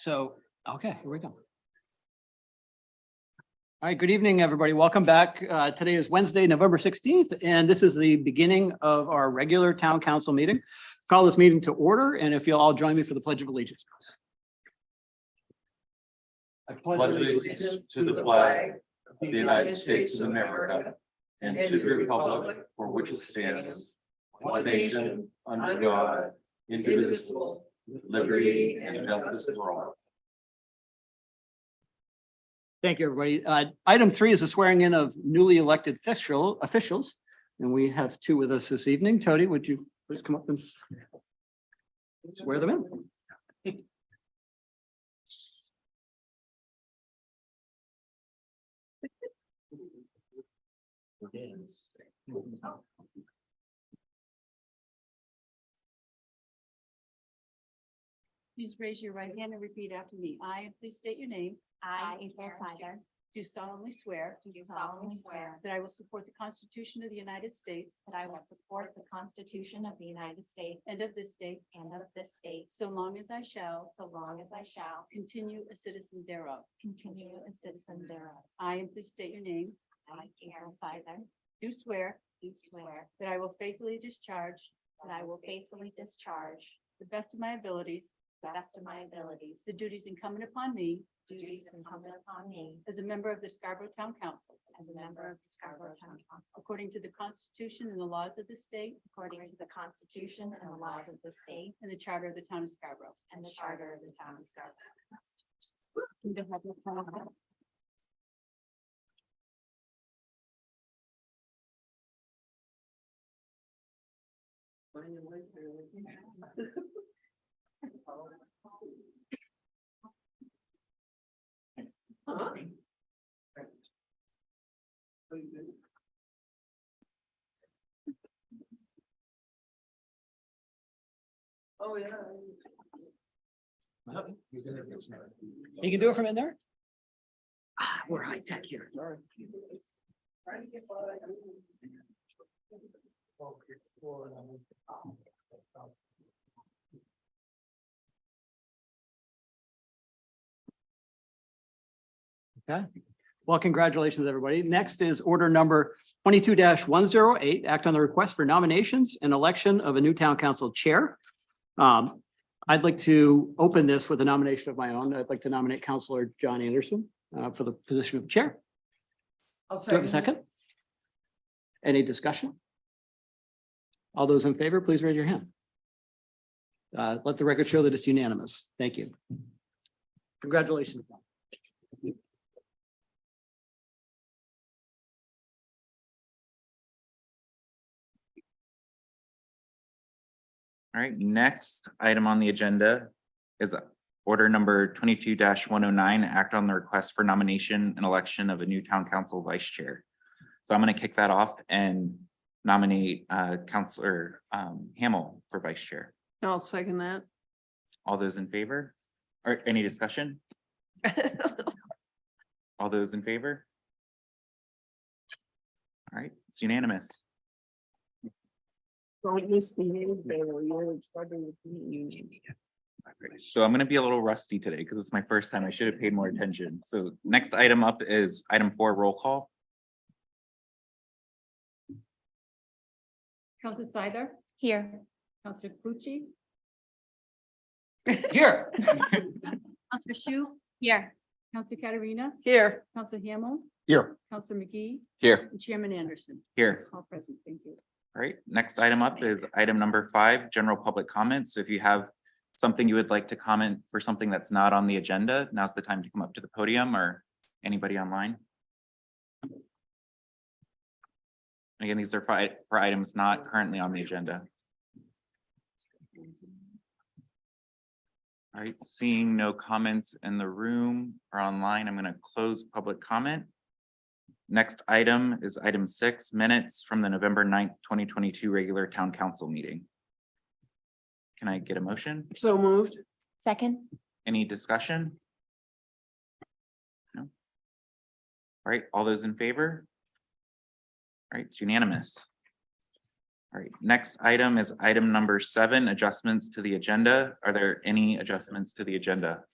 So, okay, here we go. All right, good evening, everybody. Welcome back. Today is Wednesday, November 16th, and this is the beginning of our regular town council meeting. Call this meeting to order, and if you'll all join me for the Pledge of Allegiance, please. I pledge allegiance to the flag of the United States of America and to the republic for which it stands, one nation, under God, indivisible, with liberty and justice for all. Thank you, everybody. Item 3 is the swearing in of newly elected officials, and we have 2 with us this evening. Tony, would you please come up and swear them in? Please raise your right hand and repeat after me. I, and please state your name, I, April Sider, do solemnly swear do solemnly swear that I will support the Constitution of the United States that I will support the Constitution of the United States and of this state, and of this state, so long as I shall so long as I shall continue a citizen thereof. continue a citizen thereof. I, and please state your name, I, April Sider, do swear do swear that I will faithfully discharge that I will faithfully discharge the best of my abilities, the best of my abilities the duties incumbent upon me duties incumbent upon me as a member of the Scarborough Town Council, as a member of the Scarborough Town Council, according to the Constitution and the laws of the state according to the Constitution and the laws of the state and the Charter of the Town of Scarborough. and the Charter of the Town of Scarborough. Oh, yeah. You can do it from in there? We're high tech here. Sorry. Okay. Well, congratulations, everybody. Next is order number 22-108, act on the request for nominations and election of a new town council chair. I'd like to open this with a nomination of my own. I'd like to nominate Councilor John Anderson for the position of chair. Do you have a second? Any discussion? All those in favor, please raise your hand. Let the record show that it's unanimous. Thank you. Congratulations. All right, next item on the agenda is order number 22-109, act on the request for nomination and election of a new town council vice chair. So I'm going to kick that off and nominate Councilor Hamel for vice chair. I'll second that. All those in favor? Or any discussion? All those in favor? All right, it's unanimous. Don't misbehave, you're struggling with me. So I'm going to be a little rusty today because it's my first time. I should have paid more attention. So next item up is item 4, roll call. Counselor Sider, Here. Counselor Clucci, Here. Counselor Shu, Here. Counselor Katarina, Here. Counselor Hamel, Here. Counselor McGee, Here. and Chairman Anderson. Here. All present, thank you. All right, next item up is item number 5, general public comments. So if you have something you would like to comment for something that's not on the agenda, now's the time to come up to the podium, or anybody online. And again, these are for items not currently on the agenda. All right, seeing no comments in the room or online, I'm going to close public comment. Next item is item 6, minutes from the November 9th, 2022 regular town council meeting. Can I get a motion? So moved. Second. Any discussion? No. All right, all those in favor? All right, it's unanimous. All right, next item is item number 7, adjustments to the agenda. Are there any adjustments to the agenda?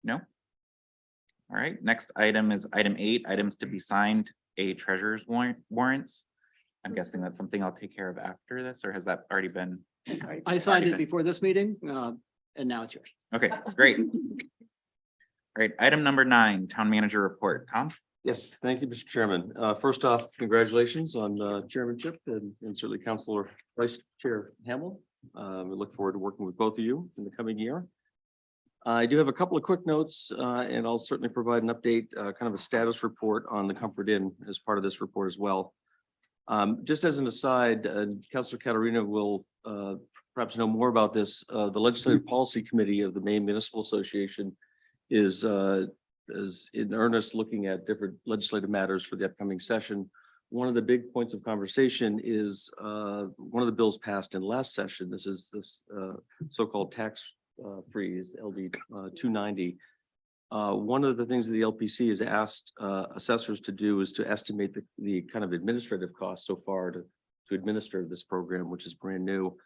No? All right, next item is item 8, items to be signed, treasurer's warrants. I'm guessing that's something I'll take care of after this, or has that already been? I signed it before this meeting, and now it's yours. Okay, great. All right, item number 9, town manager report. Tom? Yes, thank you, Mr. Chairman. First off, congratulations on chairmanship and certainly Councilor Vice Chair Hamel. We look forward to working with both of you in the coming year. I do have a couple of quick notes, and I'll certainly provide an update, kind of a status report on the Comfort Inn as part of this report as well. Just as an aside, Councilor Caterina will perhaps know more about this. The Legislative Policy Committee of the Maine Municipal Association is in earnest looking at different legislative matters for the upcoming session. One of the big points of conversation is one of the bills passed in last session. This is this so-called tax freeze, LD 290. One of the things that the LPC has asked assessors to do is to estimate the kind of administrative costs so far to administer this program, which is brand new.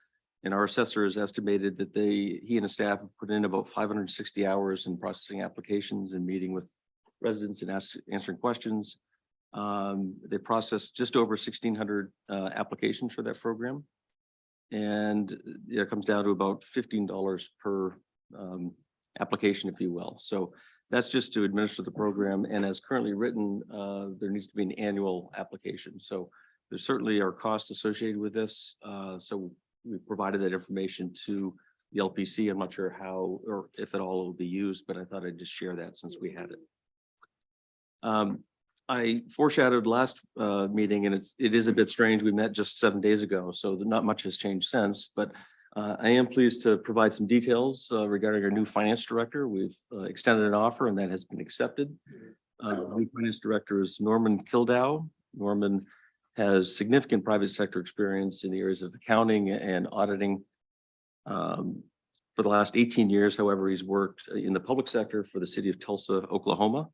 And our assessor has estimated that he and his staff have put in about 560 hours in processing applications and meeting with residents and answering questions. They processed just over 1,600 applications for that program. And it comes down to about $15 per application, if you will. So that's just to administer the program. And as currently written, there needs to be an annual application. So there certainly are costs associated with this. So we provided that information to the LPC. I'm not sure how or if at all it will be used, but I thought I'd just share that since we had it. I foreshadowed last meeting, and it is a bit strange. We met just 7 days ago, so not much has changed since, but I am pleased to provide some details regarding our new finance director. We've extended an offer and that has been accepted. The new finance director is Norman Kildow. Norman has significant private sector experience in the areas of accounting and auditing. For the last 18 years, however, he's worked in the public sector for the city of Tulsa, Oklahoma,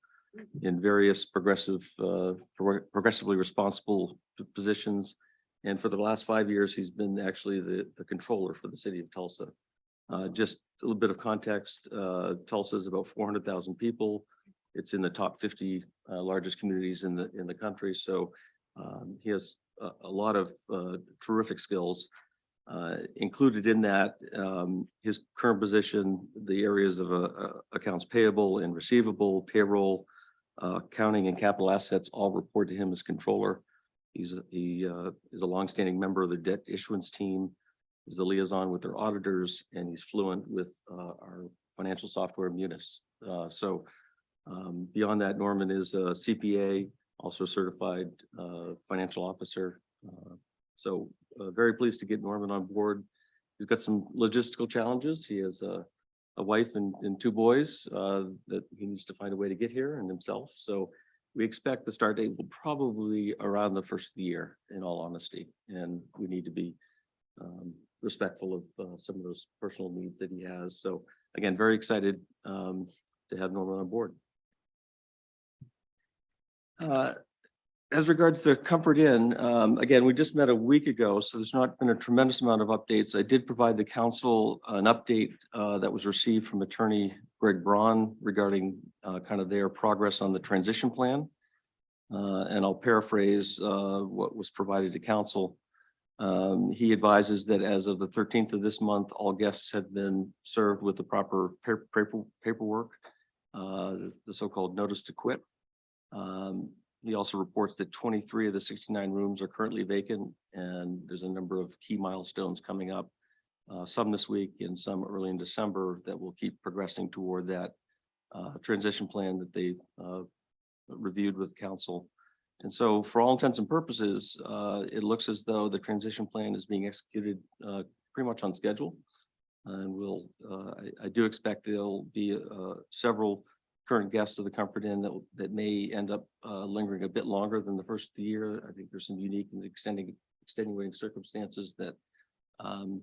in various progressively responsible positions. And for the last 5 years, he's been actually the controller for the city of Tulsa. Just a little bit of context, Tulsa is about 400,000 people. It's in the top 50 largest communities in the country. So he has a lot of terrific skills. Included in that, his current position, the areas of accounts payable and receivable, payroll, accounting and capital assets all report to him as controller. He is a longstanding member of the debt issuance team, is the liaison with their auditors, and he's fluent with our financial software Munis. So beyond that, Norman is a CPA, also a certified financial officer. So very pleased to get Norman on board. He's got some logistical challenges. He has a wife and 2 boys that he needs to find a way to get here and himself. So we expect the start date will probably around the first of the year, in all honesty. And we need to be respectful of some of those personal needs that he has. So again, very excited to have Norman on board. As regards to the Comfort Inn, again, we just met a week ago, so there's not been a tremendous amount of updates. I did provide the council an update that was received from attorney Greg Braun regarding kind of their progress on the transition plan. And I'll paraphrase what was provided to council. He advises that as of the 13th of this month, all guests have been served with the proper paperwork, the so-called notice to quit. He also reports that 23 of the 69 rooms are currently vacant, and there's a number of key milestones coming up, some this week and some early in December, that will keep progressing toward that transition plan that they reviewed with council. And so for all intents and purposes, it looks as though the transition plan is being executed pretty much on schedule. And I do expect there'll be several current guests of the Comfort Inn that may end up lingering a bit longer than the first of the year. I think there's some unique and extenuating circumstances that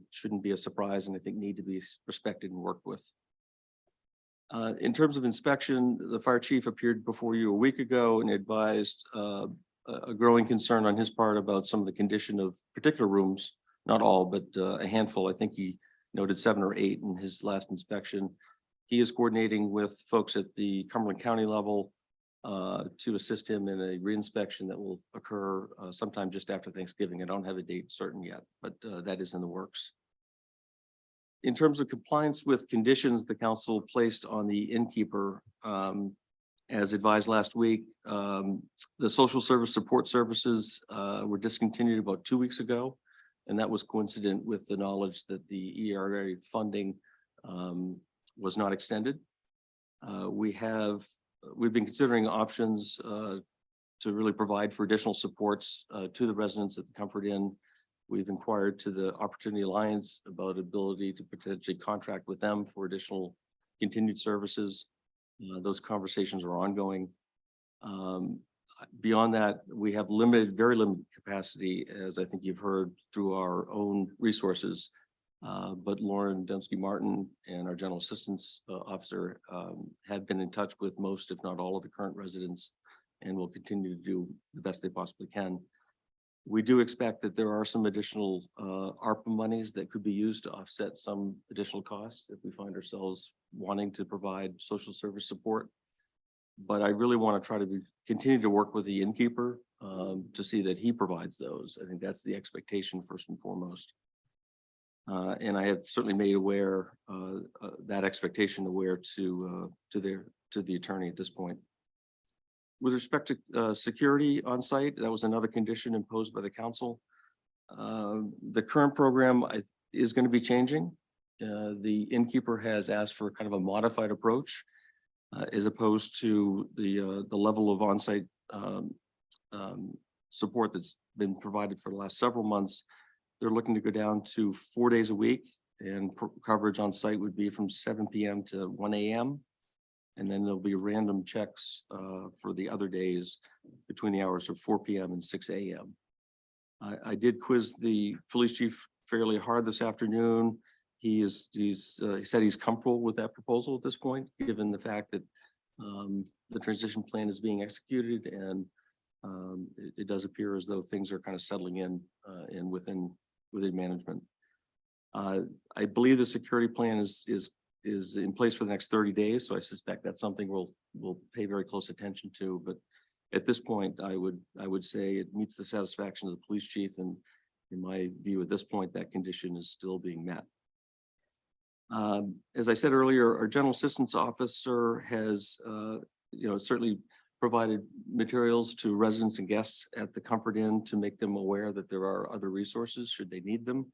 shouldn't be a surprise, and I think need to be respected and worked with. In terms of inspection, the fire chief appeared before you a week ago and advised a growing concern on his part about some of the condition of particular rooms, not all, but a handful. I think he noted 7 or 8 in his last inspection. He is coordinating with folks at the Cumberland County level to assist him in a reinspection that will occur sometime just after Thanksgiving. I don't have a date certain yet, but that is in the works. In terms of compliance with conditions the council placed on the innkeeper, as advised last week, the social service support services were discontinued about 2 weeks ago. And that was coincident with the knowledge that the ERA funding was not extended. We've been considering options to really provide for additional supports to the residents at the Comfort Inn. We've inquired to the Opportunity Alliance about ability to potentially contract with them for additional continued services. Those conversations are ongoing. Beyond that, we have very limited capacity, as I think you've heard through our own resources. But Lauren Dembski Martin and our General Assistance Officer have been in touch with most, if not all, of the current residents and will continue to do the best they possibly can. We do expect that there are some additional ARPA monies that could be used to offset some additional costs if we find ourselves wanting to provide social service support. But I really want to try to continue to work with the innkeeper to see that he provides those. I think that's the expectation first and foremost. And I have certainly made aware that expectation aware to the attorney at this point. With respect to security on site, that was another condition imposed by the council. The current program is going to be changing. The innkeeper has asked for kind of a modified approach as opposed to the level of on-site support that's been provided for the last several months. They're looking to go down to 4 days a week, and coverage on site would be from 7 p.m. to 1 a.m. And then there'll be random checks for the other days between the hours of 4 p.m. and 6 a.m. I did quiz the police chief fairly hard this afternoon. He said he's comfortable with that proposal at this point, given the fact that the transition plan is being executed, and it does appear as though things are kind of settling in and within management. I believe the security plan is in place for the next 30 days. So I suspect that's something we'll pay very close attention to. But at this point, I would say it meets the satisfaction of the police chief. And in my view, at this point, that condition is still being met. As I said earlier, our General Assistance Officer has, certainly provided materials to residents and guests at the Comfort Inn to make them aware that there are other resources should they need them.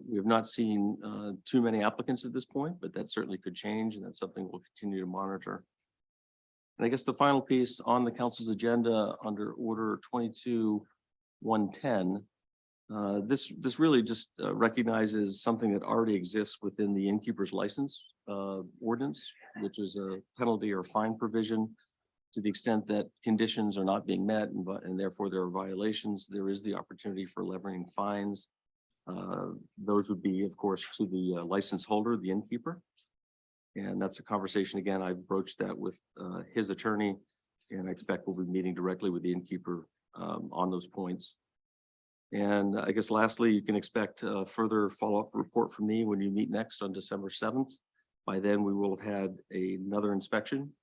We have not seen too many applicants at this point, but that certainly could change, and that's something we'll continue to monitor. And I guess the final piece on the council's agenda under Order 22-110, this really just recognizes something that already exists within the innkeeper's license ordinance, which is a penalty or fine provision. To the extent that conditions are not being met and therefore there are violations, there is the opportunity for levying fines. Those would be, of course, to the license holder, the innkeeper. And that's a conversation, again, I've broached that with his attorney, and I expect we'll be meeting directly with the innkeeper on those points. And I guess lastly, you can expect a further follow-up report from me when you meet next on December 7th. By then, we will have had another inspection,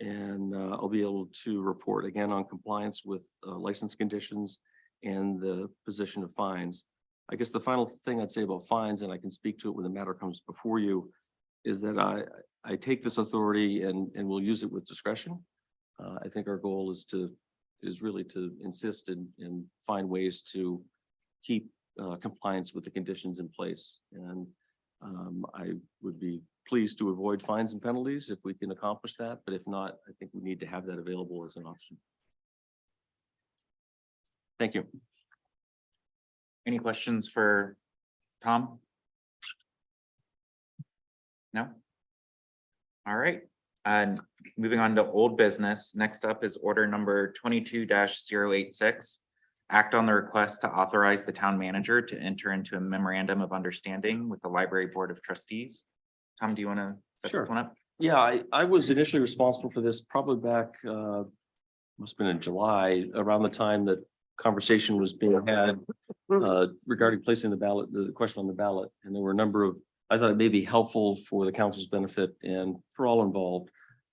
and I'll be able to report again on compliance with license conditions and the position of fines. I guess the final thing I'd say about fines, and I can speak to it when the matter comes before you, is that I take this authority and will use it with discretion. I think our goal is really to insist and find ways to keep compliance with the conditions in place. And I would be pleased to avoid fines and penalties if we can accomplish that. But if not, I think we need to have that available as an option. Thank you. Any questions for Tom? No? All right, and moving on to old business. Next up is order number 22-086. Act on the request to authorize the town manager to enter into a memorandum of understanding with the Library Board of Trustees. Tom, do you want to set Sure. this one up? Yeah, I was initially responsible for this probably back, must have been in July, around the time that conversation was being had regarding placing the question on the ballot. And there were a number of I thought it may be helpful for the council's benefit and for all involved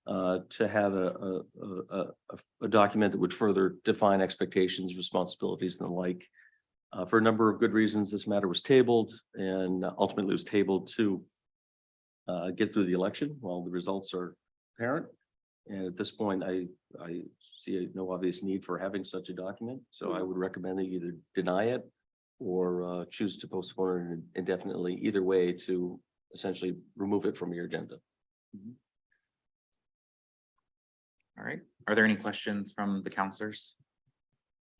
to have a document that would further define expectations, responsibilities and the like. For a number of good reasons, this matter was tabled and ultimately was tabled to get through the election while the results are apparent. And at this point, I see no obvious need for having such a document. So I would recommend that you either deny it or choose to postpone it indefinitely, either way to essentially remove it from your agenda. All right. Are there any questions from the counselors?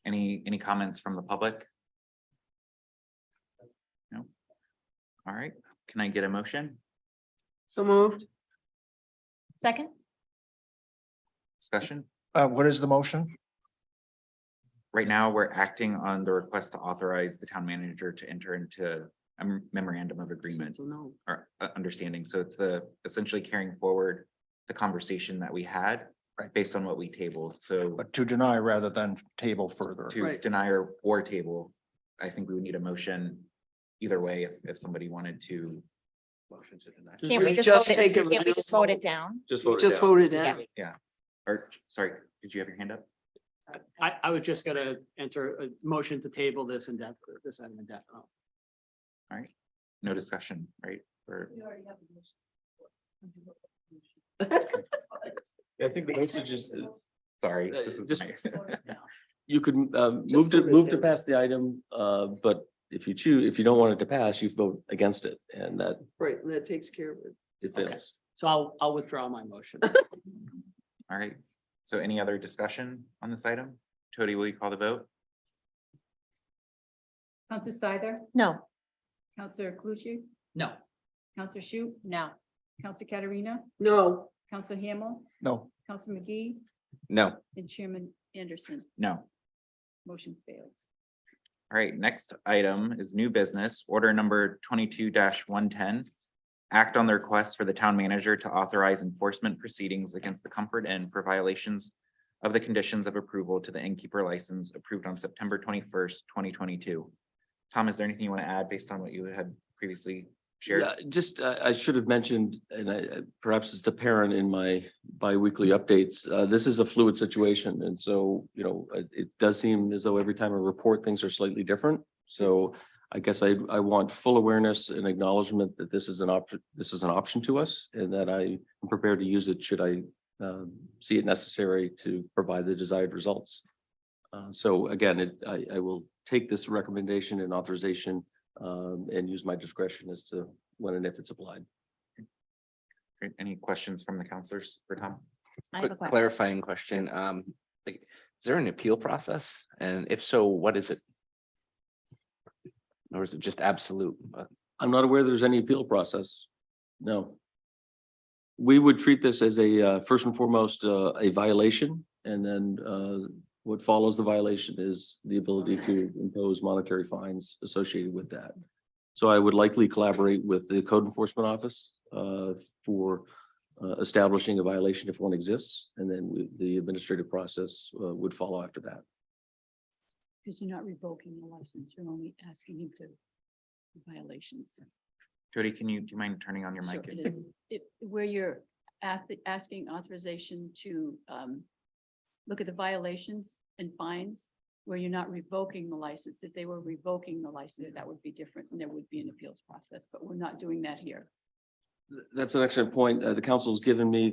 Any comments from the public? No. All right. Can I get a motion? So moved. Second? Discussion? What is the motion? Right now, we're acting on the request to authorize the town manager to enter into a memorandum of agreement So no. or understanding. So it's essentially carrying forward the conversation that we had Right. based on what we tabled. So But to deny rather than table further. to Right. deny or table, I think we would need a motion either way if somebody wanted to. Motion to deny. Can't we We just just vote take it, a can't we just vote it down? Just We vote it just down. voted down. Or, sorry, did you have your hand up? I was just gonna enter a motion to table this indefinitely, this item indefinitely. All right, no discussion, right? Or, I think the message is sorry. this is Just- my- you could move Just to vote it down. pass the item, but if you don't want it to pass, you vote against it and that Right, and that takes care of it. it Okay. fails. So I'll withdraw my motion. All right, so any other discussion on this item? Tody, will you call the vote? Counselor Scyther, No. Counselor Clucci, No. Counselor Shu, No. Counselor Katarina, No, Counselor Hamel, No, Counselor McGee, No. and Chairman Anderson. No. Motion fails. All right, next item is new business, order number 22-110. Act on the request for the town manager to authorize enforcement proceedings against the Comfort Inn for violations of the conditions of approval to the innkeeper license approved on September 21st, 2022. Tom, is there anything you want to add based on what you had previously shared? Yeah, just, I should have mentioned, and perhaps it's apparent in my bi-weekly updates, this is a fluid situation. And so, it does seem as though every time I report, things are slightly different. So I guess I want full awareness and acknowledgement that this is an option to us and that I am prepared to use it should I see it necessary to provide the desired results. So again, I will take this recommendation and authorization and use my discretion as to when and if it's applied. Great. Any questions from the counselors for Tom? I have a Quick question. clarifying question. Like, is there an appeal process? And if so, what is it? Or is it just absolute? I'm not aware there's any appeal process. No. We would treat this as a, first and foremost, a violation, and then what follows the violation is the ability to impose monetary fines associated with that. So I would likely collaborate with the code enforcement office for establishing a violation if one exists, and then the administrative process would follow after that. Because you're not revoking the license, you're only asking him to violations. Jody, do you mind turning on your So mic? where you're asking authorization to look at the violations and fines, where you're not revoking the license. If they were revoking the license, that would be different and there would be an appeals process, but we're not doing that here. That's an excellent point. The council's given me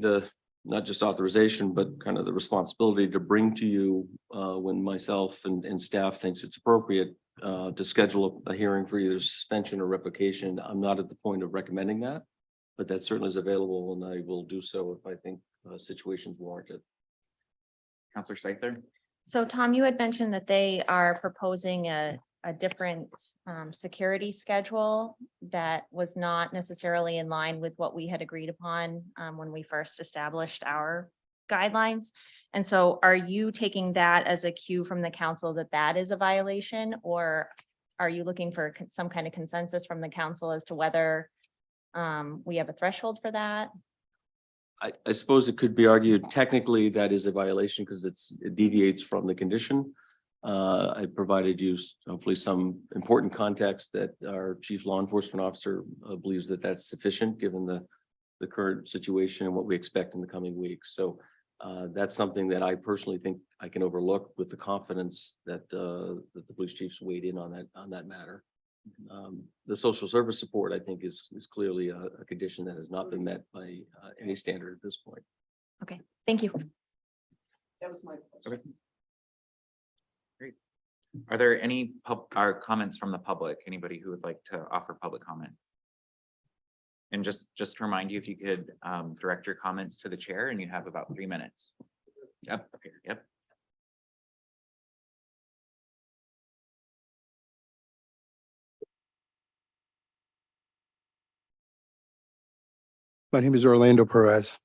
not just authorization, but kind of the responsibility to bring to you when myself and staff thinks it's appropriate to schedule a hearing for either suspension or revocation. I'm not at the point of recommending that, but that certainly is available and I will do so if I think situations warrant it. Counselor Scyther? So Tom, you had mentioned that they are proposing a different security schedule that was not necessarily in line with what we had agreed upon when we first established our guidelines. And so are you taking that as a cue from the council that that is a violation? Or are you looking for some kind of consensus from the council as to whether we have a threshold for that? I suppose it could be argued technically that is a violation because it deviates from the condition. I provided you hopefully some important context that our chief law enforcement officer believes that that's sufficient, given the current situation and what we expect in the coming weeks. So that's something that I personally think I can overlook with the confidence that that the police chiefs weighed in on that matter. The social service support, I think, is clearly a condition that has not been met by any standard at this point. Thank you. That was my question. Are there any comments from the public? Anybody who would like to offer public comment? And just to remind you, if you could direct your comments to the chair, and you have about 3 minutes. Yep, okay, yep. My name is Orlando Perez.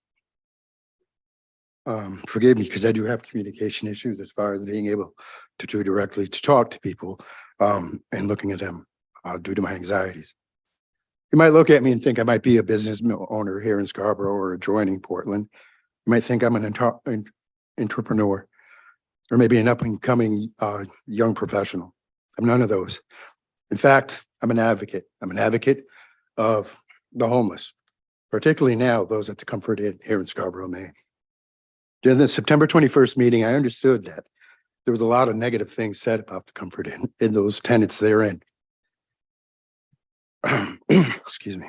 Forgive me because I do have communication issues as far as being able to directly to talk to people and looking at them due to my anxieties. You might look at me and think I might be a business owner here in Scarborough or adjoining Portland. You might think I'm an entrepreneur or maybe an up and coming young professional. I'm none of those. In fact, I'm an advocate. I'm an advocate of the homeless, particularly now those at the Comfort Inn here in Scarborough, Maine. During the September 21st meeting, I understood that there was a lot of negative things said about the Comfort Inn in those tenants therein. Excuse me.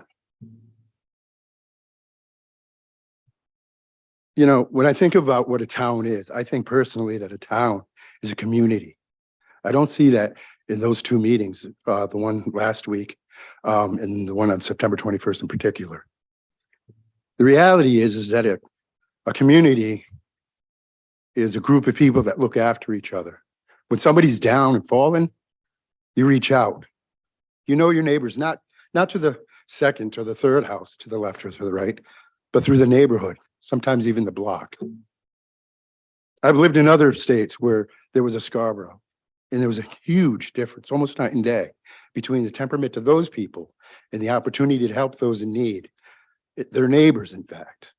You know, when I think about what a town is, I think personally that a town is a community. I don't see that in those two meetings, the one last week and the one on September 21st in particular. The reality is that a community is a group of people that look after each other. When somebody's down and fallen, you reach out. You know your neighbors, not to the second or the third house to the left or to the right, but through the neighborhood, sometimes even the block. I've lived in other states where there was a Scarborough, and there was a huge difference, almost night and day, between the temperament of those people and the opportunity to help those in need. Their neighbors, in fact,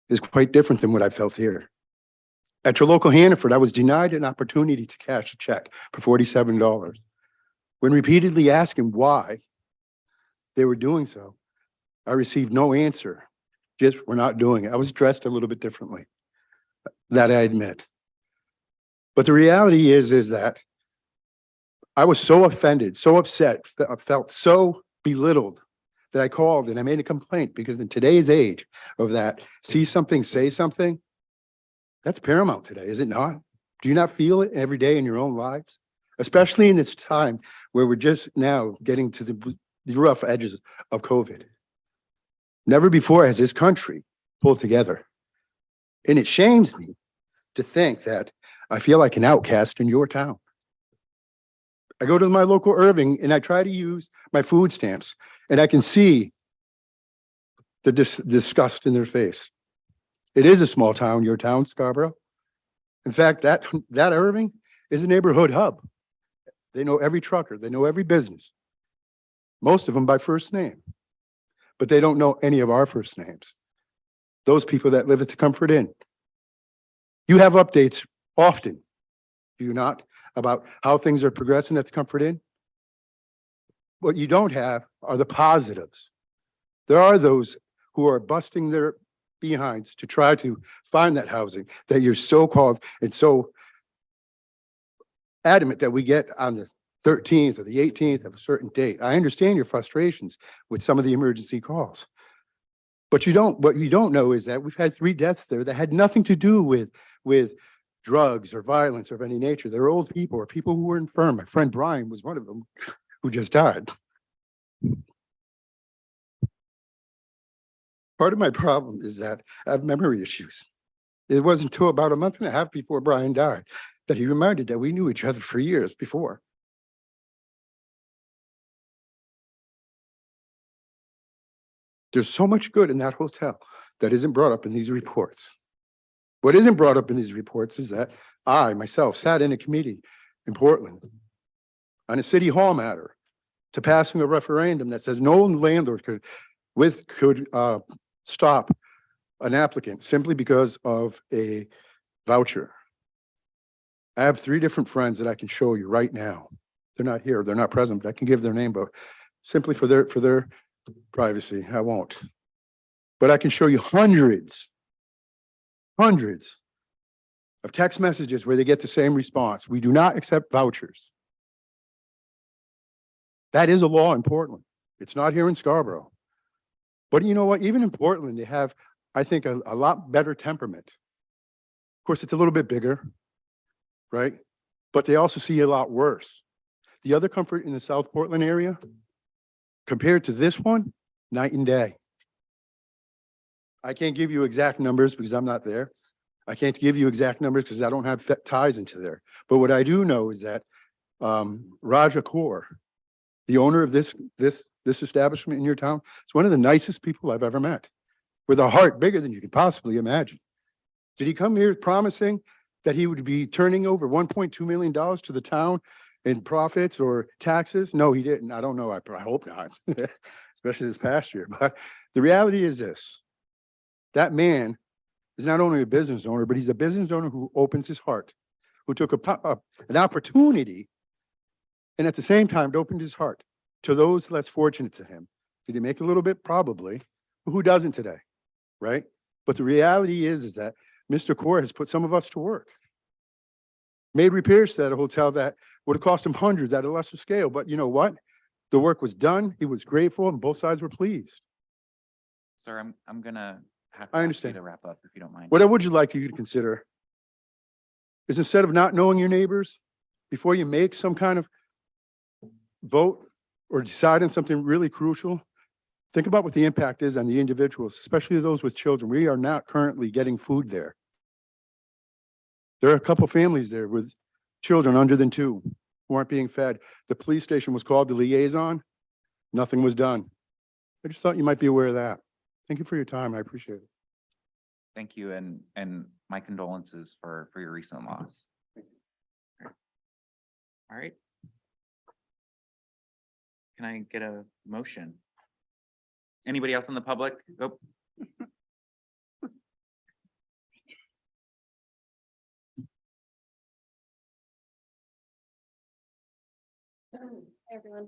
is quite different than what I felt here. At your local Hannaford, I was denied an opportunity to cash a check for $47. When repeatedly asking why they were doing so, I received no answer. Just, we're not doing it. I was dressed a little bit differently. That I admit. But the reality is that I was so offended, so upset, felt so belittled that I called and I made a complaint, because in today's age of that, see something, say something, that's paramount today, is it not? Do you not feel it every day in your own lives? Especially in this time where we're just now getting to the rough edges of COVID. Never before has this country pulled together. And it shames me to think that I feel like an outcast in your town. I go to my local Irving and I try to use my food stamps, and I can see the disgust in their face. It is a small town, your town, Scarborough. In fact, that Irving is a neighborhood hub. They know every trucker, they know every business, most of them by first name, but they don't know any of our first names. Those people that live at the Comfort Inn. You have updates often, do you not, about how things are progressing at the Comfort Inn? What you don't have are the positives. There are those who are busting their behinds to try to find that housing that you're so called and so adamant that we get on the 13th or the 18th of a certain date. I understand your frustrations with some of the emergency calls. But what you don't know is that we've had 3 deaths there that had nothing to do with drugs or violence of any nature. They're old people or people who were infirm. My friend Brian was one of them who just died. Part of my problem is that I have memory issues. It wasn't until about a month and a half before Brian died that he reminded that we knew each other for years before. There's so much good in that hotel that isn't brought up in these reports. What isn't brought up in these reports is that I myself sat in a committee in Portland on a city hall matter to passing a referendum that says no landlord could stop an applicant simply because of a voucher. I have three different friends that I can show you right now. They're not here, they're not present, but I can give their name, but simply for their privacy, I won't. But I can show you hundreds of text messages where they get the same response. We do not accept vouchers. That is a law in Portland. It's not here in Scarborough. But you know what? Even in Portland, they have, I think, a lot better temperament. Of course, it's a little bit bigger, right? But they also see a lot worse. The other comfort in the South Portland area, compared to this one, night and day. I can't give you exact numbers because I'm not there. I can't give you exact numbers because I don't have ties into there. But what I do know is that Raja Kaur, the owner of this establishment in your town, is one of the nicest people I've ever met, with a heart bigger than you could possibly imagine. Did he come here promising that he would be turning over $1.2 million to the town in profits or taxes? No, he didn't. I don't know. I hope not, especially this past year. But the reality is this: that man is not only a business owner, but he's a business owner who opens his heart, who took an opportunity and at the same time opened his heart to those less fortunate to him. Did he make a little bit? Probably. But who doesn't today, right? But the reality is that Mr. Kaur has put some of us to work. Made repairs to that hotel that would have cost him hundreds at a lesser scale. But you know what? The work was done. He was grateful and both sides were pleased. Sir, I'm gonna have I to ask you understand. to wrap up if you don't mind. What I would like you to consider is, instead of not knowing your neighbors, before you make some kind of vote or decide on something really crucial, think about what the impact is on the individuals, especially those with children. We are not currently getting food there. There are a couple families there with children under than 2 who aren't being fed. The police station was called, the liaison. Nothing was done. I just thought you might be aware of that. Thank you for your time. I appreciate it. Thank you, and my condolences for your recent loss. All right. Can I get a motion? Anybody else in the public? Oh, Everyone.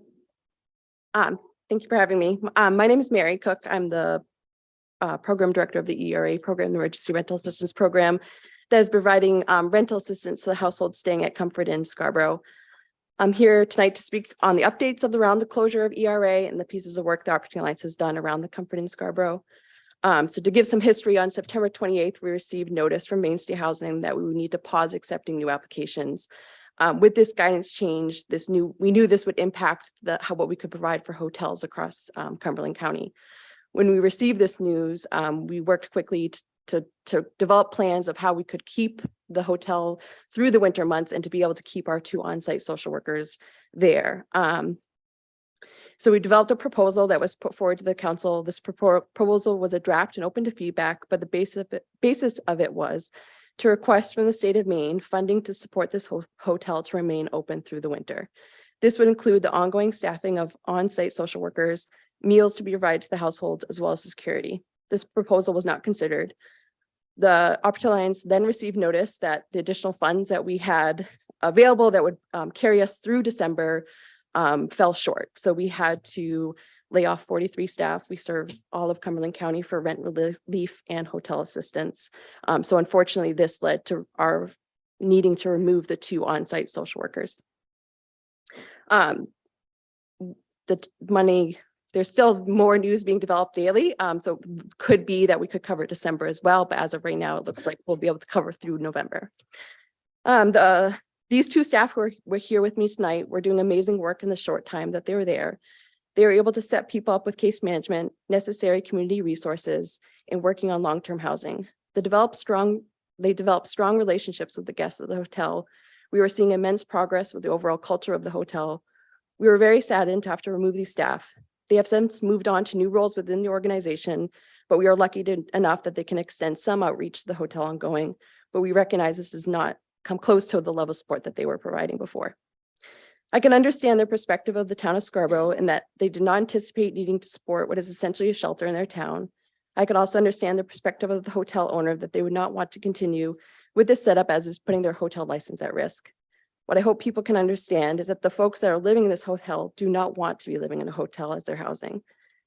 Thank you for having me. My name is Mary Cook. I'm the program director of the ERA program, the Emergency Rental Assistance Program, that is providing rental assistance to the households staying at Comfort Inn Scarborough. I'm here tonight to speak on the updates of around the closure of ERA and the pieces of work the Opportunity Alliance has done around the Comfort Inn Scarborough. So to give some history, on September 28th, we received notice from Mainstay Housing that we would need to pause accepting new applications. With this guidance change, we knew this would impact what we could provide for hotels across Cumberland County. When we received this news, we worked quickly to develop plans of how we could keep the hotel through the winter months and to be able to keep our 2 on-site social workers there. So we developed a proposal that was put forward to the council. This proposal was a draft and open to feedback, but the basis of it was to request from the state of Maine funding to support this hotel to remain open through the winter. This would include the ongoing staffing of on-site social workers, meals to be provided to the households, as well as security. This proposal was not considered. The Opportunity Alliance then received notice that the additional funds that we had available that would carry us through December fell short. So we had to lay off 43 staff. We serve all of Cumberland County for rent relief and hotel assistance. So unfortunately, this led to our needing to remove the 2 on-site social workers. The money, there's still more news being developed daily. So it could be that we could cover December as well, but as of right now, it looks like we'll be able to cover through November. These 2 staff who were here with me tonight were doing amazing work in the short time that they were there. They were able to set people up with case management, necessary community resources, and working on long-term housing. They developed strong relationships with the guests of the hotel. We were seeing immense progress with the overall culture of the hotel. We were very saddened to have to remove these staff. They have since moved on to new roles within the organization, but we are lucky enough that they can extend some outreach to the hotel ongoing. But we recognize this does not come close to the level of support that they were providing before. I can understand their perspective of the town of Scarborough and that they did not anticipate needing to support what is essentially a shelter in their town. I could also understand the perspective of the hotel owner that they would not want to continue with this setup as is putting their hotel license at risk. What I hope people can understand is that the folks that are living in this hotel do not want to be living in a hotel as their housing.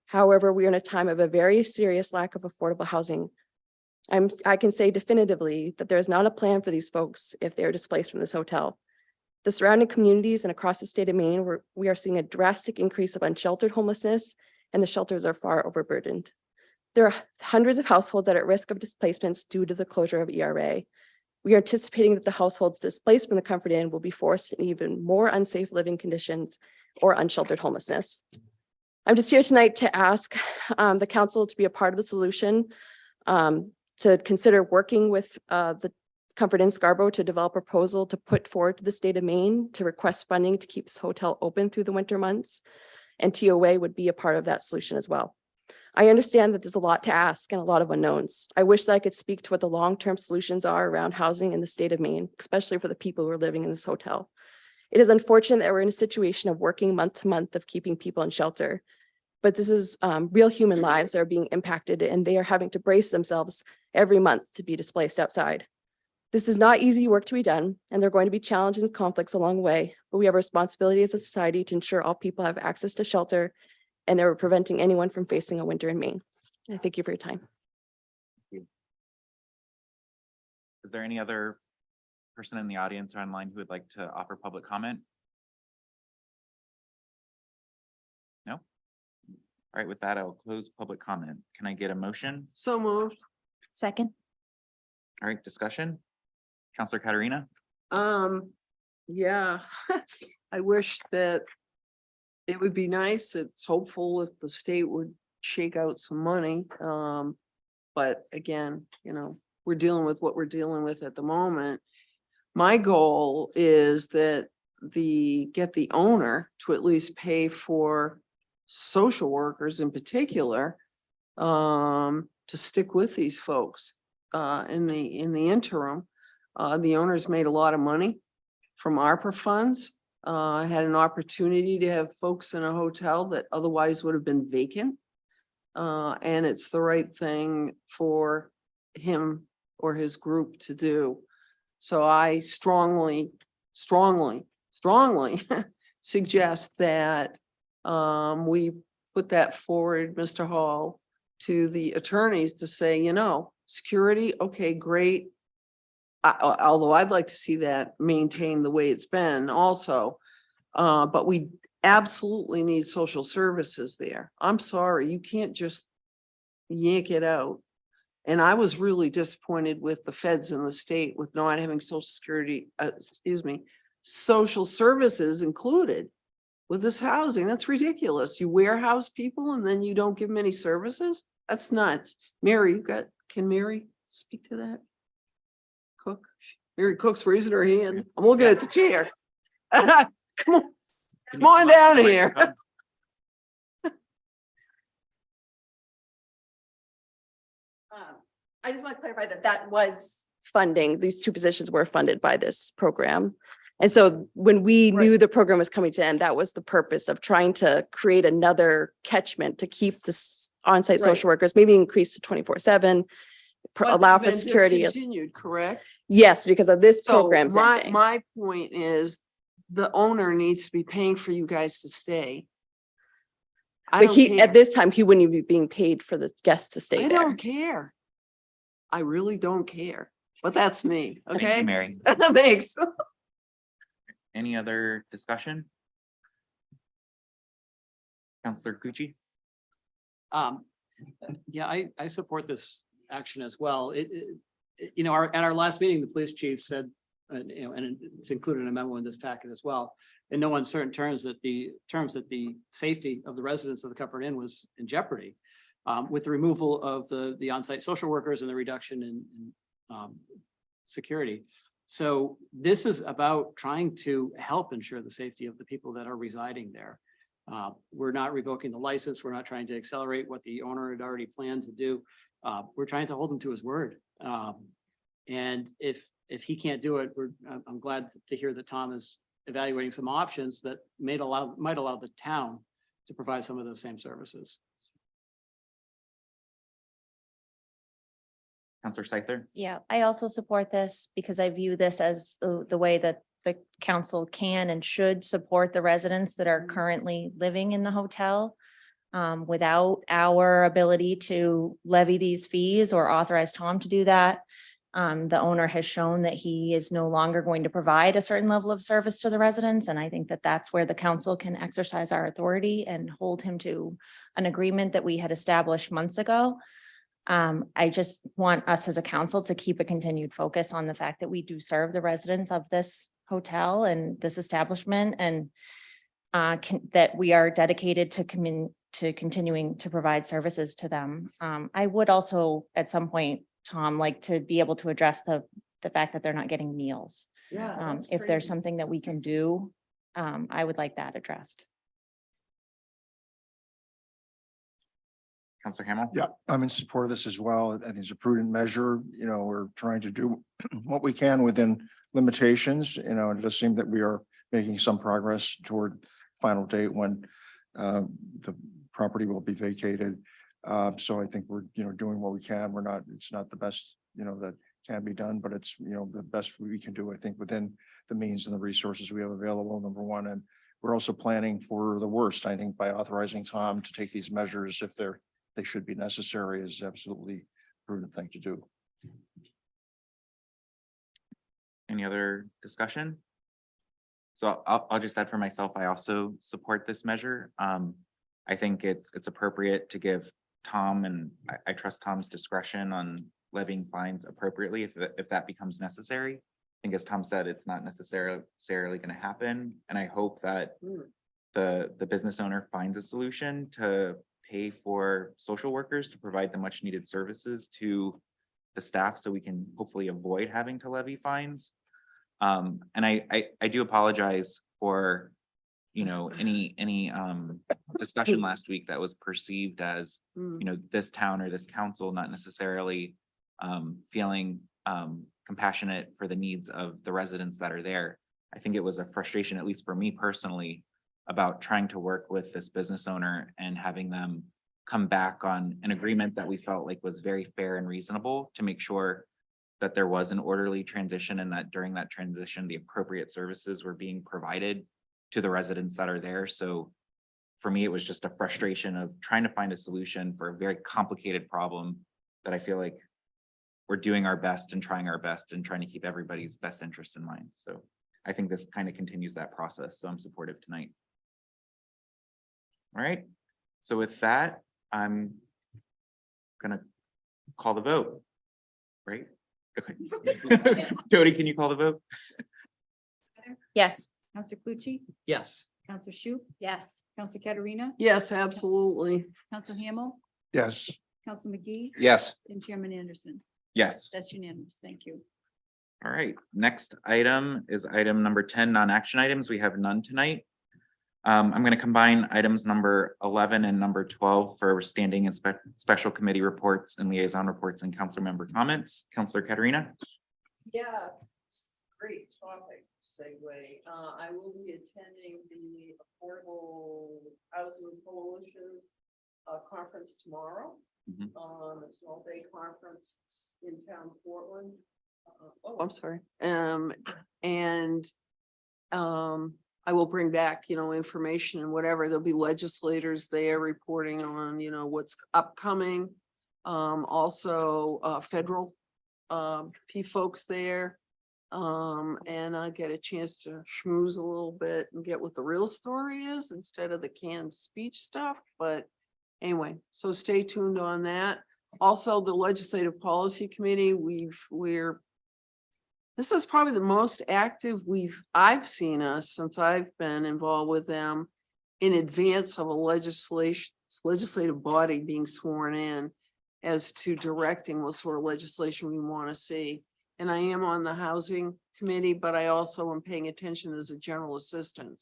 However, we are in a time of a very serious lack of affordable housing. I can say definitively that there is not a plan for these folks if they are displaced from this hotel. The surrounding communities and across the state of Maine, we are seeing a drastic increase of unsheltered homelessness, and the shelters are far overburdened. There are hundreds of households that are at risk of displacements due to the closure of ERA. We are anticipating that the households displaced from the Comfort Inn will be forced in even more unsafe living conditions or unsheltered homelessness. I'm just here tonight to ask the council to be a part of the solution, to consider working with the Comfort Inn Scarborough to develop a proposal to put forward to the state of Maine to request funding to keep this hotel open through the winter months. And TOA would be a part of that solution as well. I understand that there's a lot to ask and a lot of unknowns. I wish that I could speak to what the long-term solutions are around housing in the state of Maine, especially for the people who are living in this hotel. It is unfortunate that we're in a situation of working month to month of keeping people in shelter. But this is real human lives that are being impacted, and they are having to brace themselves every month to be displaced outside. This is not easy work to be done, and there are going to be challenges and conflicts along the way, but we have a responsibility as a society to ensure all people have access to shelter, and they're preventing anyone from facing a winter in Maine. I thank you for your time. Is there any other person in the audience or online who would like to offer public comment? No? All right, with that, I will close public comment. Can I get a motion? So moved. Second. All right, discussion? Counselor Katarina? Yeah, I wish that it would be nice. It's hopeful if the state would shake out some money. But again, you know, we're dealing with what we're dealing with at the moment. My goal is that get the owner to at least pay for social workers in particular, to stick with these folks. In the interim, the owners made a lot of money from ARPA funds. I had an opportunity to have folks in a hotel that otherwise would have been vacant. And it's the right thing for him or his group to do. So I strongly suggest that we put that forward, Mr. Hall, to the attorneys to say, you know, security, okay, great. Although I'd like to see that maintained the way it's been also. But we absolutely need social services there. I'm sorry, you can't just yank it out. And I was really disappointed with the feds in the state with not having social security, social services included with this housing. That's ridiculous. You warehouse people and then you don't give them any services? That's nuts. Mary, can Mary speak to that? Cook? Mary Cook's raising her hand. I'm looking at the chair. Come on down here. I just want to clarify that was funding. These two positions were funded by this program. And so when we knew the program was coming to end, that was the purpose of trying to create another catchment to keep this on-site social workers, maybe increase to 24/7, allow for security. Continued, correct? Yes, because of this So program's ending. my point is the owner needs to be paying for you guys to stay. I But don't he, care. at this time, he wouldn't even be being paid for the guests to stay I there. don't care. I really don't care, but that's me, Thank you, okay? Mary. Thanks. Any other discussion? Counselor Cucci? Yeah, I support this action as well. You know, at our last meeting, the police chief said, you know, and it's included in a memo in this packet as well, in no uncertain terms that the safety of the residents of the Comfort Inn was in jeopardy. With the removal of the on-site social workers and the reduction in security. So this is about trying to help ensure the safety of the people that are residing there. We're not revoking the license. We're not trying to accelerate what the owner had already planned to do. We're trying to hold him to his word. And if he can't do it, I'm glad to hear that Tom is evaluating some options that might allow the town to provide some of those same services. Counselor Scyther? Yeah, I also support this because I view this as the way that the council can and should support the residents that are currently living in the hotel. Without our ability to levy these fees or authorize Tom to do that. The owner has shown that he is no longer going to provide a certain level of service to the residents. And I think that that's where the council can exercise our authority and hold him to an agreement that we had established months ago. I just want us as a council to keep a continued focus on the fact that we do serve the residents of this hotel and this establishment and that we are dedicated to continuing to provide services to them. I would also, at some point, Tom, like to be able to address the fact that they're not getting meals. Yeah. If there's something that we can do, I would like that addressed. Counselor Hamel? Yeah, I'm in support of this as well. I think it's a prudent measure. You know, we're trying to do what we can within limitations, you know, it does seem that we are making some progress toward final date when the property will be vacated. So I think we're, you know, doing what we can. We're not, it's not the best, you know, that can be done, but it's, you know, the best we can do, I think, within the means and the resources we have available, number one. And we're also planning for the worst, I think, by authorizing Tom to take these measures if they should be necessary is absolutely prudent thing to do. Any other discussion? So I'll just add for myself, I also support this measure. I think it's appropriate to give Tom, and I trust Tom's discretion on levying fines appropriately if that becomes necessary. I think as Tom said, it's not necessarily going to happen. And I hope that the business owner finds a solution to pay for social workers to provide the much needed services to the staff so we can hopefully avoid having to levy fines. And I do apologize for, you know, any discussion last week that was perceived as, you know, this town or this council not necessarily feeling compassionate for the needs of the residents that are there. I think it was a frustration, at least for me personally, about trying to work with this business owner and having them come back on an agreement that we felt like was very fair and reasonable to make sure that there was an orderly transition and that during that transition, the appropriate services were being provided to the residents that are there. So for me, it was just a frustration of trying to find a solution for a very complicated problem that I feel like we're doing our best and trying our best and trying to keep everybody's best interest in mind. So I think this kind of continues that process. So I'm supportive tonight. All right. So with that, I'm gonna call the vote, right? Okay. Jody, can you call the vote? Yes. Counselor Clucci, Yes. Counselor Shu. Yes. Counselor Katarina, Yes, absolutely. Counselor Hamel, Yes, Counselor McGee, Yes. and Chairman Anderson. Yes. That's unanimous. Thank you. All right. Next item is item number 10, non-action items. We have none tonight. I'm going to combine items number 11 and number 12 for standing and special committee reports and liaison reports and council member comments. Counselor Katarina? Yeah, great topic segue. I will be attending the Affordable Housing Coalition conference tomorrow. Mhm. It's an all-day conference in town Portland. I'm sorry. And I will bring back, you know, information and whatever. There'll be legislators there reporting on, you know, what's upcoming. Also, federal folks there. And I get a chance to schmooze a little bit and get what the real story is instead of the canned speech stuff. But anyway, so stay tuned on that. Also, the Legislative Policy Committee, this is probably the most active I've seen us since I've been involved with them in advance of a legislative body being sworn in as to directing what sort of legislation we want to see. And I am on the Housing Committee, but I also am paying attention as a general assistant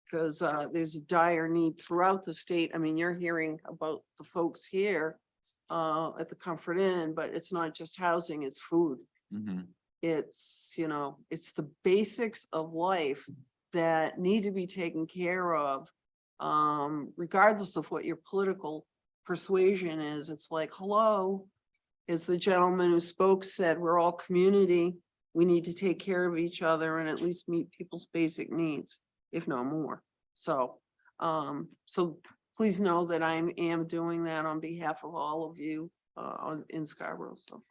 because there's a dire need throughout the state. I mean, you're hearing about the folks here at the Comfort Inn, but it's not just housing, it's food. Mhm. It's, you know, it's the basics of life that need to be taken care of. Regardless of what your political persuasion is, it's like, hello, as the gentleman who spoke said, we're all community. We need to take care of each other and at least meet people's basic needs, if not more. So, so please know that I am doing that on behalf of all of you, in Scarborough, so.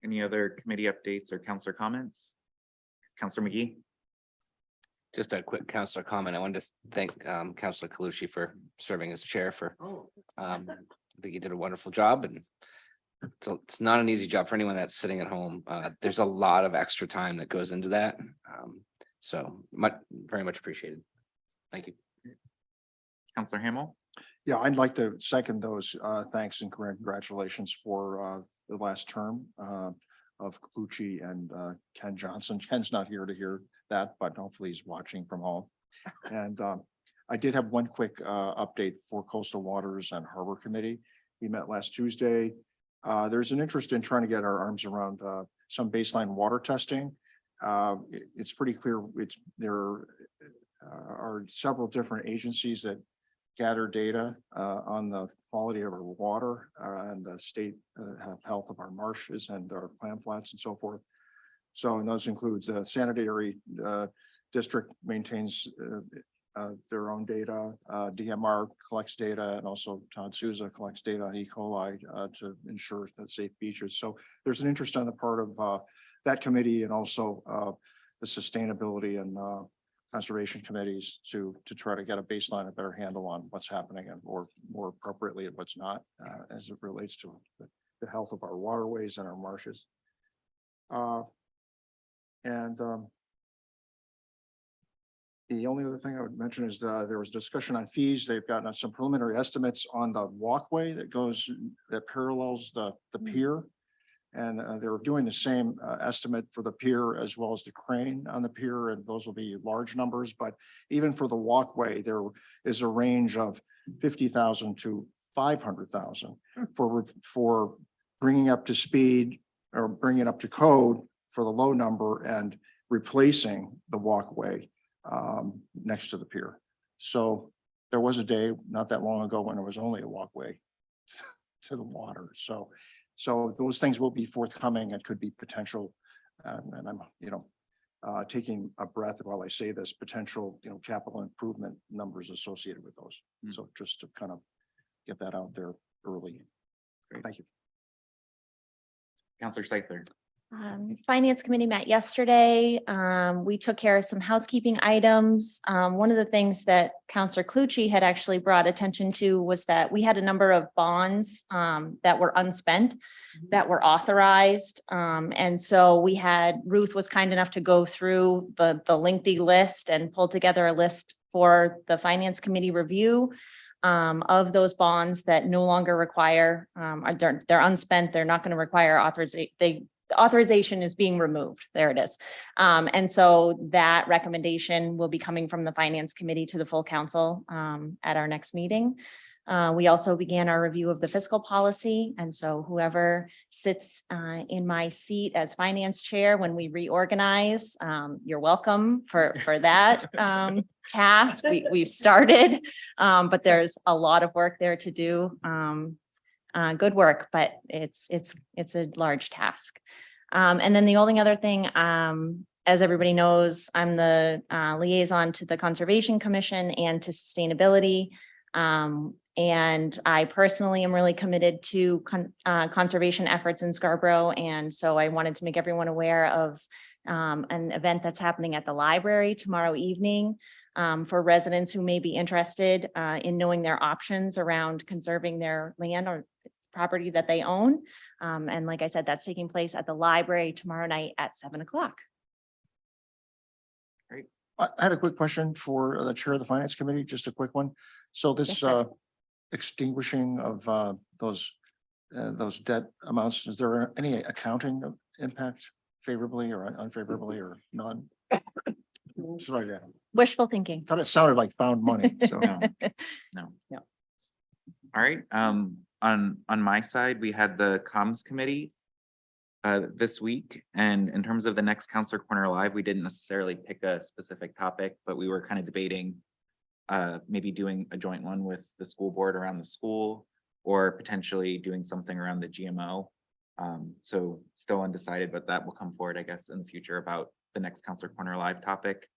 Any other committee updates or counselor comments? Counselor McGee? Just a quick counselor comment. I wanted to thank Counselor Calucci for serving as chair for, I think he did a wonderful job and it's not an easy job for anyone that's sitting at home. There's a lot of extra time that goes into that. So very much appreciated. Thank you. Counselor Hamel? Yeah, I'd like to second those thanks and congratulations for the last term of Clucci and Ken Johnson. Ken's not here to hear that, but hopefully he's watching from home. And I did have one quick update for Coastal Waters and Harbor Committee. We met last Tuesday. There's an interest in trying to get our arms around some baseline water testing. It's pretty clear there are several different agencies that gather data on the quality of our water and the state health of our marshes and our clam flats and so forth. So, and those includes the sanitary district maintains their own data. DMR collects data, and also Todd Souza collects data on E. coli to ensure that safe beaches. So there's an interest on the part of that committee and also the sustainability and conservation committees to try to get a baseline, a better handle on what's happening and or more appropriately and what's not as it relates to the health of our waterways and our marshes. The only other thing I would mention is there was discussion on fees. They've gotten some preliminary estimates on the walkway that parallels the pier. And they were doing the same estimate for the pier as well as the crane on the pier, and those will be large numbers. But even for the walkway, there is a range of 50,000 to 500,000 for bringing up to speed or bringing up to code for the low number and replacing the walkway next to the pier. So there was a day not that long ago when there was only a walkway to the water. So those things will be forthcoming and could be potential. And I'm, taking a breath while I say this, potential, capital improvement numbers associated with those. So just to kind of get that out there early. Great. Thank you. Counselor Seifer? Finance Committee met yesterday. We took care of some housekeeping items. One of the things that Counselor Clucci had actually brought attention to was that we had a number of bonds that were unspent, that were authorized. And so Ruth was kind enough to go through the lengthy list and pull together a list for the Finance Committee review of those bonds that no longer require, they're unspent, they're not going to require authorization. The authorization is being removed. There it is. And so that recommendation will be coming from the Finance Committee to the full council at our next meeting. We also began our review of the fiscal policy. And so whoever sits in my seat as finance chair when we reorganize, you're welcome for that task. We've started, but there's a lot of work there to do. Good work, but it's a large task. And then the only other thing, as everybody knows, I'm the liaison to the Conservation Commission and to sustainability. And I personally am really committed to conservation efforts in Scarborough. And so I wanted to make everyone aware of an event that's happening at the library tomorrow evening for residents who may be interested in knowing their options around conserving their land or property that they own. And like I said, that's taking place at the library tomorrow night at 7:00. I had a quick question for the chair of the Finance Committee, just a quick one. So Yes, this sir. extinguishing of those debt amounts, is there any accounting impact favorably or unfavorably or none? Sorry, yeah. Wishful thinking. Thought it sounded like found money, so. No. No. All right, on my side, we had the comms committee this week, and in terms of the next Counselor Corner Live, we didn't necessarily pick a specific topic, but we were kind of debating maybe doing a joint one with the school board around the school, or potentially doing something around the GMO. So still undecided, but that will come forward, I guess, in the future about the next Counselor Corner Live topic.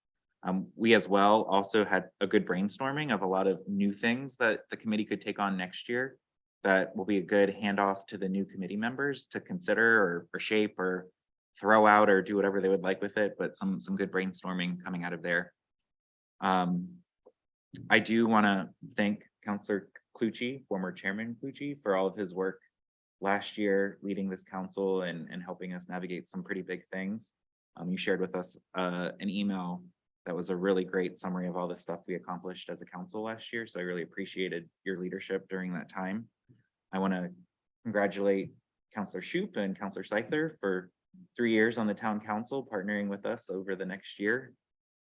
We as well also had a good brainstorming of a lot of new things that the committee could take on next year. That will be a good handoff to the new committee members to consider or shape or throw out or do whatever they would like with it, but some good brainstorming coming out of there. I do want to thank Counselor Clucci, former Chairman Clucci, for all of his work last year leading this council and helping us navigate some pretty big things. You shared with us an email that was a really great summary of all the stuff we accomplished as a council last year. So I really appreciated your leadership during that time. I want to congratulate Counselor Shoup and Counselor Seither for 3 years on the town council, partnering with us over the next year.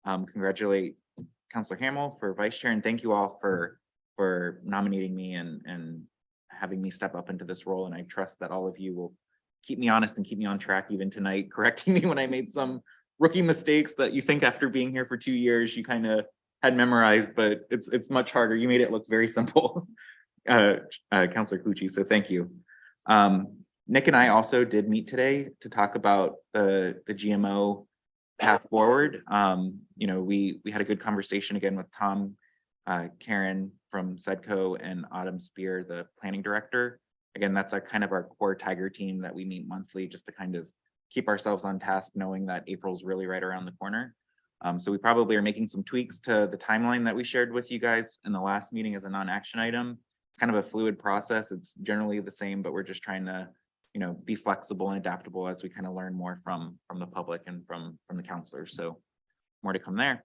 Congratulate Counselor Hamel for vice chair, and thank you all for nominating me and having me step up into this role. And I trust that all of you will keep me honest and keep me on track even tonight, correcting me when I made some rookie mistakes that you think after being here for 2 years, you kind of had memorized, but it's much harder. You made it look very simple, Counselor Clucci, so thank you. Nick and I also did meet today to talk about the GMO path forward. You know, we had a good conversation again with Tom, Karen from Sedco, and Autumn Spear, the planning director. Again, that's our kind of our core Tiger team that we meet monthly just to kind of keep ourselves on task, knowing that April's really right around the corner. So we probably are making some tweaks to the timeline that we shared with you guys in the last meeting as a non-action item. Kind of a fluid process. It's generally the same, but we're just trying to, you know, be flexible and adaptable as we kind of learn more from the public and from the counselors. So more to come there.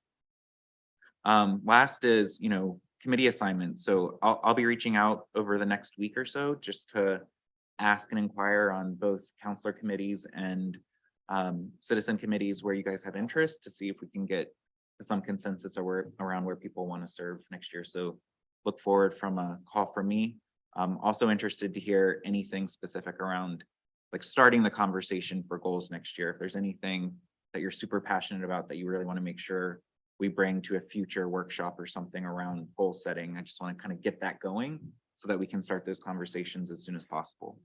Last is, you know, committee assignments. So I'll be reaching out over the next week or so just to ask and inquire on both counselor committees and citizen committees where you guys have interest to see if we can get some consensus around where people want to serve next year. So look forward from a call from me. I'm also interested to hear anything specific around like starting the conversation for goals next year. If there's anything that you're super passionate about that you really want to make sure we bring to a future workshop or something around goal setting, I just want to kind of get that going so that we can start those conversations as soon as possible.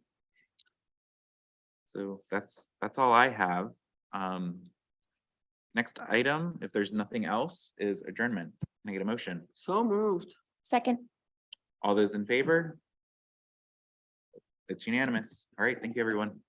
So that's all I have. Next item, if there's nothing else, is adjournment. Can I get a motion? So moved. Second. All those in favor? It's unanimous. All right, thank you, everyone.